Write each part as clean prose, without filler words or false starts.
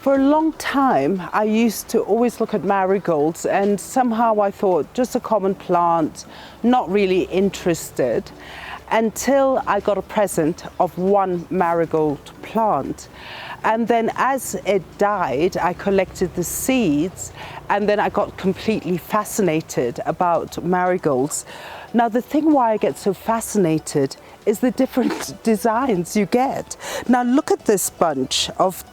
For a long time, I used to always look at marigolds, and somehow I thought just a common plant, not really interested, until I got a present of one marigold plant. And then as it died, I collected the seeds, and then I got completely fascinated about marigolds. Now, the thing why I get so fascinated is the different designs you get. Now, look at this bunch of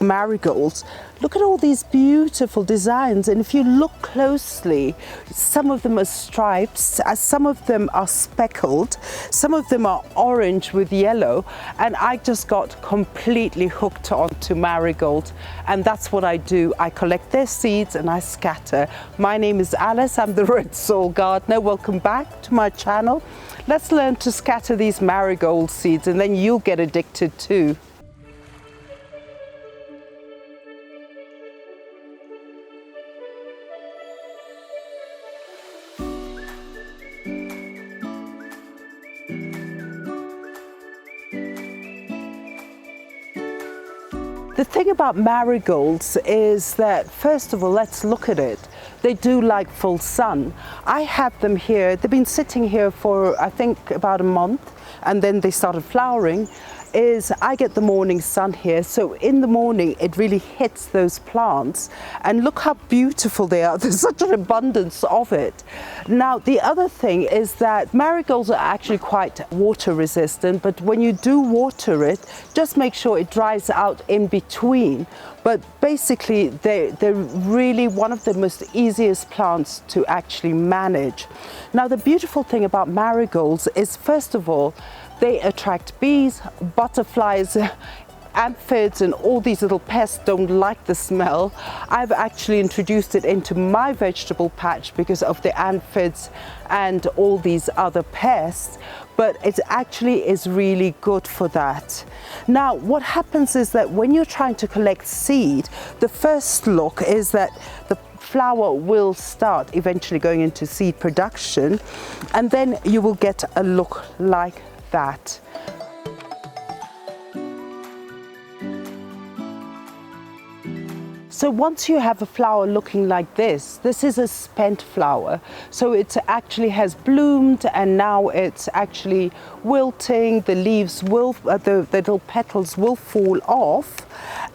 marigolds. Look at all these beautiful designs, and if you look closely, some of them are striped, some of them are speckled, some of them are orange with yellow, and I just got completely hooked onto marigold, and that's what I do. I collect their seeds and I scatter. My name is Alice, I'm the Red Soul Gardener. Welcome back to my channel. Let's learn to scatter these marigold seeds, and then you'll get addicted too. The thing about marigolds is that, first of all, let's look at it. They do like full sun. I have them here, they've been sitting here for, I think, about a month, and then they started flowering. I get the morning sun here, so in the morning it really hits those plants, and look how beautiful they are. There's such an abundance of it. Now, the other thing is that marigolds are actually quite water resistant, but when you do water it, just make sure it dries out in between. But basically they're really one of the most easiest plants to actually manage. Now, the beautiful thing about marigolds is, first of all, they attract bees, butterflies, aphids, and all these little pests don't like the smell. I've actually introduced it into my vegetable patch because of the aphids and all these other pests, but it actually is really good for that. Now, what happens is that when you're trying to collect seed, the first look is that the flower will start eventually going into seed production, and then you will get a look like that. So once you have a flower looking like this is a spent flower. So it actually has bloomed, and now it's actually wilting. The leaves will, the little petals will fall off,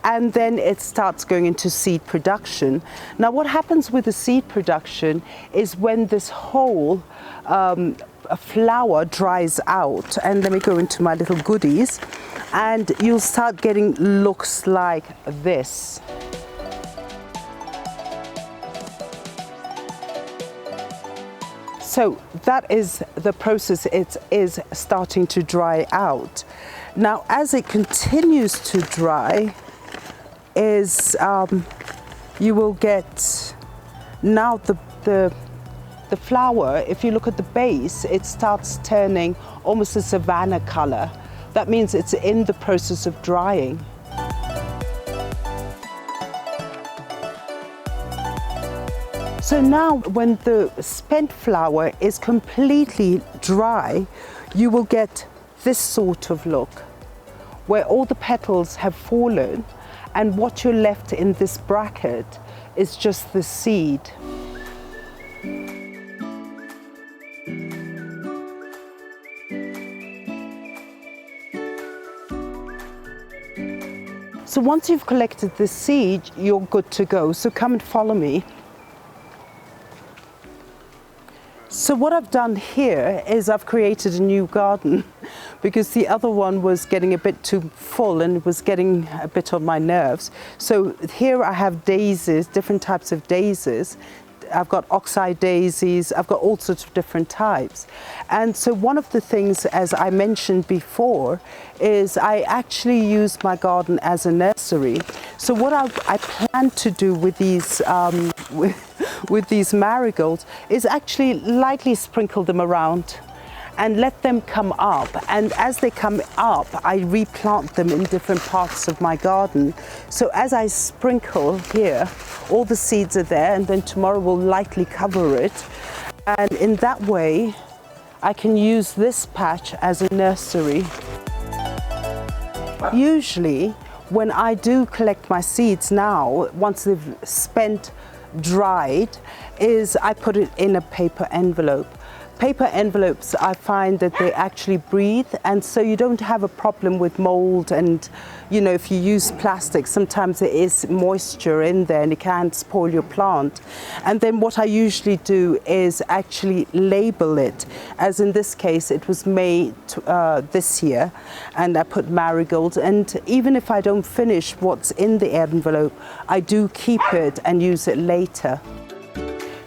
and then it starts going into seed production. Now, what happens with the seed production is when this whole a flower dries out, and let me go into my little goodies, and you'll start getting looks like this. So that is the process. It is starting to dry out. Now, as it continues to dry, you will get now the flower. If you look at the base, it starts turning almost a savanna color. That means it's in the process of drying. So now, when the spent flower is completely dry, you will get this sort of look, where all the petals have fallen, and what you're left in this bracket is just the seed. So once you've collected the seed, you're good to go. So come and follow me. So what I've done here is I've created a new garden because the other one was getting a bit too full and it was getting a bit on my nerves. So here I have daisies, different types of daisies. I've got oxeye daisies, I've got all sorts of different types. And so one of the things, as I mentioned before, is I actually use my garden as a nursery. So what I plan to do with these with these marigolds is actually lightly sprinkle them around and let them come up, and as they come up I replant them in different parts of my garden. So as I sprinkle here, all the seeds are there, and then tomorrow we'll lightly cover it, and in that way I can use this patch as a nursery. Usually when I do collect my seeds now, once they've dried, is I put it in a paper envelope. Paper envelopes, I find that they actually breathe, and so you don't have a problem with mold. And you know, if you use plastic, sometimes there is moisture in there and it can spoil your plant. And then what I usually do is actually label it, as in this case it was made this year, and I put marigolds. And even if I don't finish what's in the envelope, I do keep it and use it later.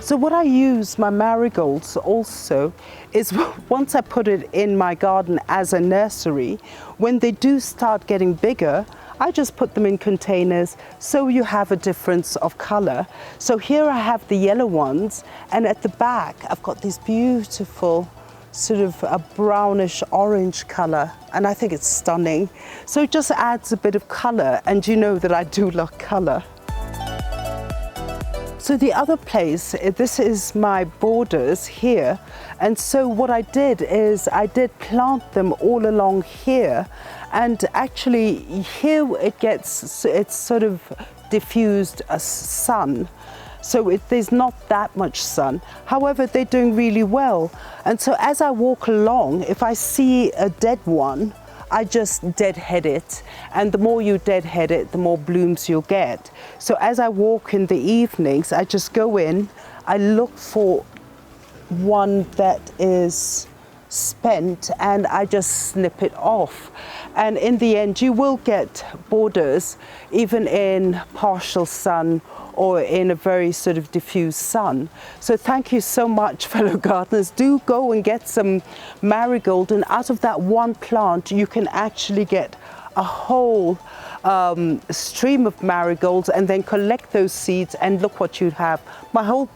So what I use my marigolds also is, once I put it in my garden as a nursery, when they do start getting bigger, I just put them in containers so you have a difference of color. So here I have the yellow ones, and at the back I've got these beautiful sort of a brownish orange color, and I think it's stunning. So it just adds a bit of color, and you know that I do love color. So the other place, this is my borders here, and so what I did is I did plant them all along here, and actually here it's sort of diffused sun, so there's not that much sun. However, they're doing really well, and so as I walk along, if I see a dead one, I just deadhead it, and the more you deadhead it, the more blooms you'll get. So as I walk in the evenings, I just go in, I look for one that is spent, and I just snip it off. And in the end, you will get borders even in partial sun or in a very sort of diffuse sun. So thank you so much, fellow gardeners. Do go and get some marigold, and out of that one plant you can actually get a whole stream of marigolds, and then collect those seeds, and look what you have. My whole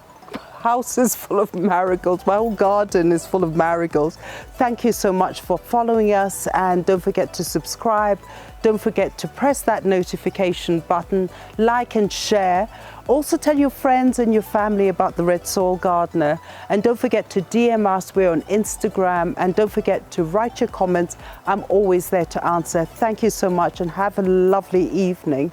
house is full of marigolds. My whole garden is full of marigolds. Thank you so much for following us, and don't forget to subscribe. Don't forget to press that notification button, like and share. Also tell your friends and your family about the Red Soil Gardener, and don't forget to DM us. We're on Instagram, and don't forget to write your comments. I'm always there to answer. Thank you so much, and have a lovely evening.